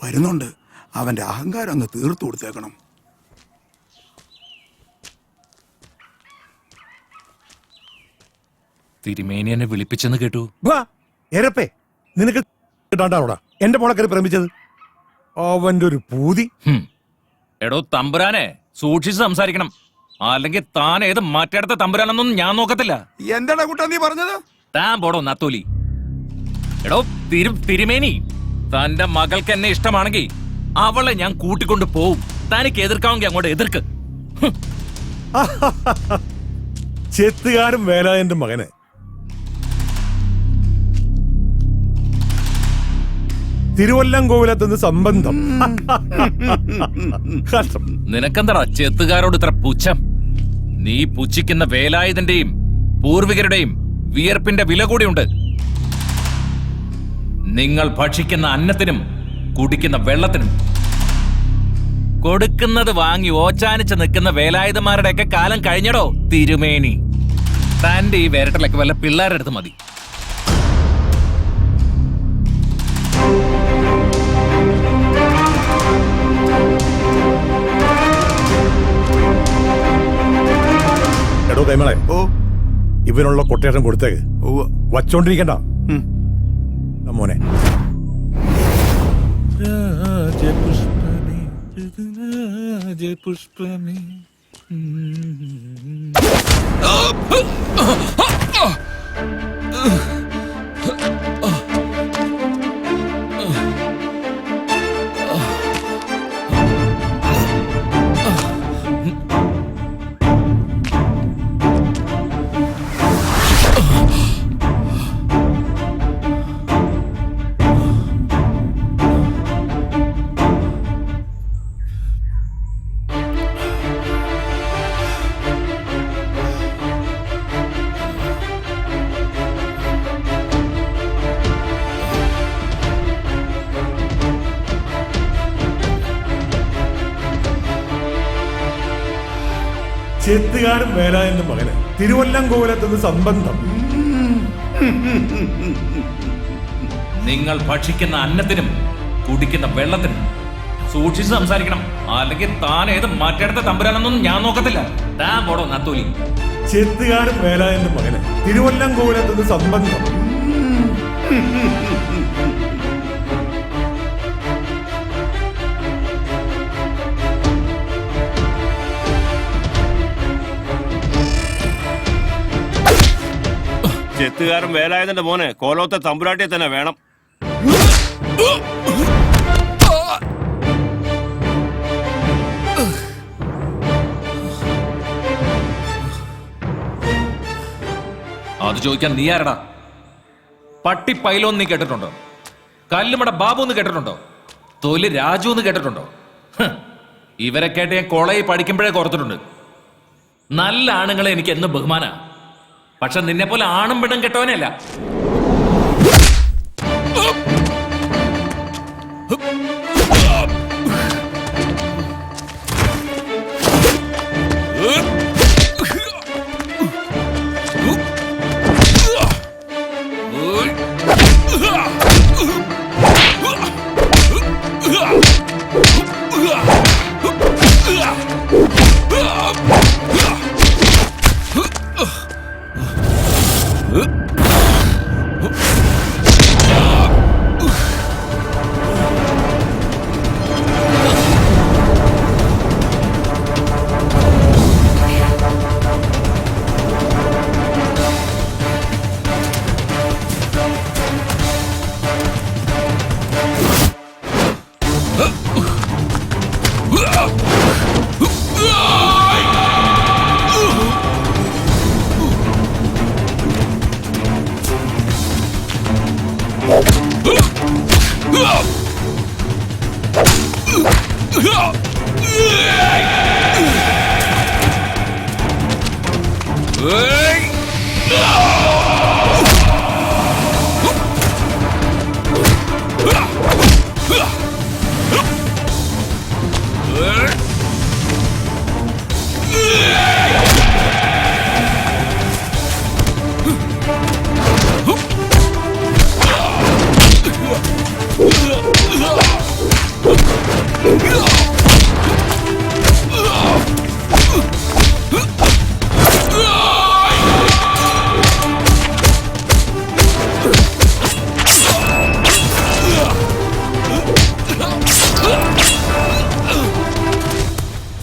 വരുന്നുണ്ട്. അവന്റെ അഹങ്കാരം ഒന്ന് തീർത്തു കൊടുത്തേക്കണം. തിരുമേനി എന്നെ വിളിപ്പിച്ചെന്ന് കേട്ടു. എരപ്പേ, നിനക്ക് കിട്ടാണ്ടാവൂടാ എന്റെ മോളെ കയറി പ്രേമിച്ചത്. അവന്റെ ഒരു പൂതി. എടോ തമ്പുരാനെ, സൂക്ഷിച്ച് സംസാരിക്കണം. അല്ലെങ്കിൽ താൻ ഏത് മാറ്റെടുത്ത തമ്പുരാനെന്നൊന്നും ഞാൻ നോക്കത്തില്ല. എന്താടാ കുട്ടാ നീ പറഞ്ഞത്? താൻ പോടോ നത്തോലി. എടോ തിരുമേനി, തന്റെ മകൾക്ക് എന്നെ ഇഷ്ടമാണെങ്കിൽ അവളെ ഞാൻ കൂട്ടിക്കൊണ്ട് പോവും. തനിക്ക് എതിർക്കാമെങ്കിൽ അങ്ങോട്ട് എതിർക്ക്. ചെത്തുകാരൻ വേലായന്റെ മകന് തിരുവല്ലം കോവിലത്തുനിന്ന് സംബന്ധം. നിനക്കെന്താടാ ചെത്തുകാരോട് ഇത്ര പുച്ഛം? നീ പുച്ഛിക്കുന്ന വേലായുധന്റെയും പൂർവികരുടെയും വിയർപ്പിന്റെ വില കൂടിയുണ്ട്. നിങ്ങൾ ഭക്ഷിക്കുന്ന അന്നത്തിനും കുടിക്കുന്ന വെള്ളത്തിനും കൊടുക്കുന്നത് വാങ്ങി ഓച്ചാനിച്ച് നിൽക്കുന്ന വേലായുധന്മാരുടെയൊക്കെ കാലം കഴിഞ്ഞടോ തിരുമേനി. തന്റെ ഈ വേരട്ടലൊക്കെ വല്ല പിള്ളേരുടെ അടുത്ത് മതി. എടോ കൈമളെ, ഇവനുള്ള കൊട്ടേഷൻ കൊടുത്തേക്ക്. വച്ചോണ്ടിരിക്കണ്ട മോനെ. പുഷ്പമേ ചെത്തുകാരൻ വേലായന്റെ മകന് തിരുവല്ലം കോവിലത്തുനിന്ന് സംബന്ധം. നിങ്ങൾ ഭക്ഷിക്കുന്ന അന്നത്തിനും കുടിക്കുന്ന വെള്ളത്തിനും സൂക്ഷിച്ച് സംസാരിക്കണം. അല്ലെങ്കിൽ താൻ ഏത് മാറ്റെടുത്ത തമ്പുരാനെന്നൊന്നും ഞാൻ നോക്കത്തില്ല. താൻ പോടോ നത്തോലി. ചെത്തുകാരൻ വേലായന്റെ മകന് തിരുവല്ലം കോവിലത്തുനിന്ന് സംബന്ധം. ചെത്തുകാരൻ വേലായുധന്റെ മോനെ കോലോത്തെ തമ്പുരാട്ടിയെ തന്നെ വേണം. അത് ചോദിക്കാൻ നീ ആരടാ? പട്ടി പൈലോന്ന് നീ കേട്ടിട്ടുണ്ടോ? കല്ലുമട ബാബു എന്ന് കേട്ടിട്ടുണ്ടോ? തൊലി രാജു എന്ന് കേട്ടിട്ടുണ്ടോ? ഇവരെ കേട്ട് ഞാൻ കോളേജിൽ പഠിക്കുമ്പോഴേ ഓർത്തിട്ടുണ്ട്. നല്ല ആണുങ്ങളെ എനിക്ക് എന്നും ബഹുമാന. പക്ഷെ നിന്നെ പോലെ ആണും പെണ്ണും കെട്ടവനല്ല.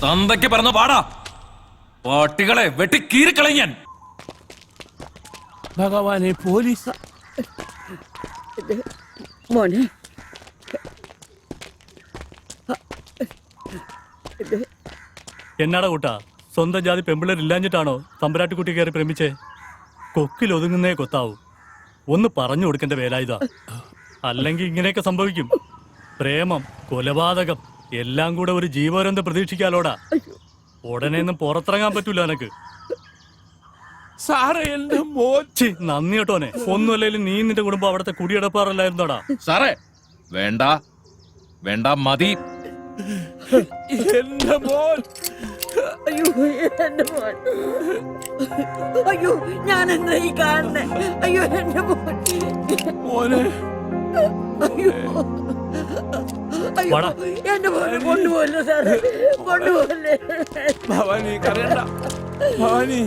തന്തയ്ക്ക് പറഞ്ഞു പാടാ. പട്ടികളെ വെട്ടി കീറിക്കളയും ഞാൻ. ഭഗവാനെ, പോലീസ്. മോനെ, എന്നാടാ കൂട്ടാ, സ്വന്തം ജാതി പെമ്പിള്ളേരില്ലാഞ്ഞിട്ടാണോ തമ്പുരാട്ടിക്കുട്ടി കയറി പ്രേമിച്ചേ? കൊക്കിൽ ഒതുങ്ങുന്നേ കൊത്താവൂ. ഒന്ന് പറഞ്ഞു കൊടുക്കേണ്ട വേലായുധ. അല്ലെങ്കിൽ ഇങ്ങനെയൊക്കെ സംഭവിക്കും. പ്രേമം, കൊലപാതകം എല്ലാം കൂടെ ഒരു ജീവപര്യന്തം പ്രതീക്ഷിക്കാലോടാ. ഉടനെ ഒന്നും പുറത്തിറങ്ങാൻ പറ്റൂല എനക്ക്. സാറേ, എന്റെ മോൻ. നന്ദി കേട്ടോനെ. ഒന്നുമല്ലെങ്കിലും നീ നിന്റെ കുടുംബം അവിടുത്തെ കുടിയെടുപ്പാറല്ലായിരുന്നോടാ. സാറേ, വേണ്ട വേണ്ട, മതി. എന്റെ മോൻ. അയ്യോ, എന്റെ മോൻ. അയ്യോ, ഞാൻ എന്താ ഈ കാണുന്നേ? അയ്യോ, എന്റെ മോൻ. മോനെ, അയ്യോ, അയ്യോ, വാടാ. എന്റെ മോനെ കൊണ്ടുപോകല്ലേ സാറേ, കൊണ്ടുപോകല്ലേ. ഭവാനി കരയണ്ട. ഭവാനി,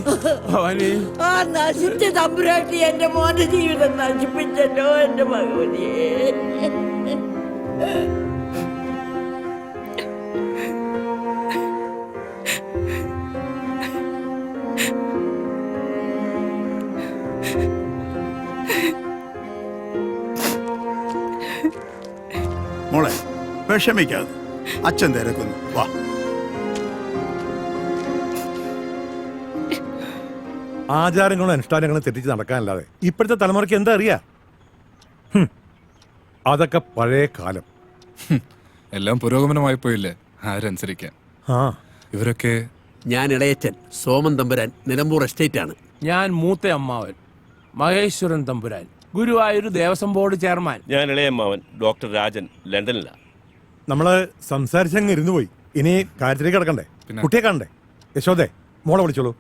ഭവാനി. ആ നശിച്ച തമ്പുരാട്ടി എന്റെ മോന്റെ ജീവിതം നശിപ്പിച്ചല്ലോ എന്റെ ഭഗവതിയെ. മോളെ വിഷമിക്കാതെ, അച്ഛൻ തിരക്കുന്നു. വാ. ആചാരങ്ങളും അനുഷ്ഠാനങ്ങളും തെറ്റിച്ച് നടക്കാനല്ലാതെ ഇപ്പോഴത്തെ തലമുറയ്ക്ക് എന്താ അറിയാ? അതൊക്കെ പഴയ കാലം. എല്ലാം പുരോഗമനമായി പോയില്ലേ, ആരനുസരിക്കാൻ. ആ ഇവരൊക്കെ ഞാൻ ഇളയച്ചൻ സോമൻ തമ്പുരാൻ, നിലമ്പൂർ എസ്റ്റേറ്റ് ആണ്. ഞാൻ മൂത്ത അമ്മാവൻ മഹേശ്വരൻ തമ്പുരാൻ, ഗുരുവായൂർ ദേവസ്വം ബോർഡ് ചെയർമാൻ. ഞാൻ ഇളയമ്മാവൻ ഡോക്ടർ രാജൻ, ലണ്ടനിലാണ്. നമ്മള് സംസാരിച്ചങ്ങ് ഇരുന്നു പോയി. ഇനി കാര്യത്തിലേക്ക് കിടക്കണ്ടേ? കുട്ടിയെ കാണണ്ടേ? യശോദേ, മോളെ വിളിച്ചോളൂ.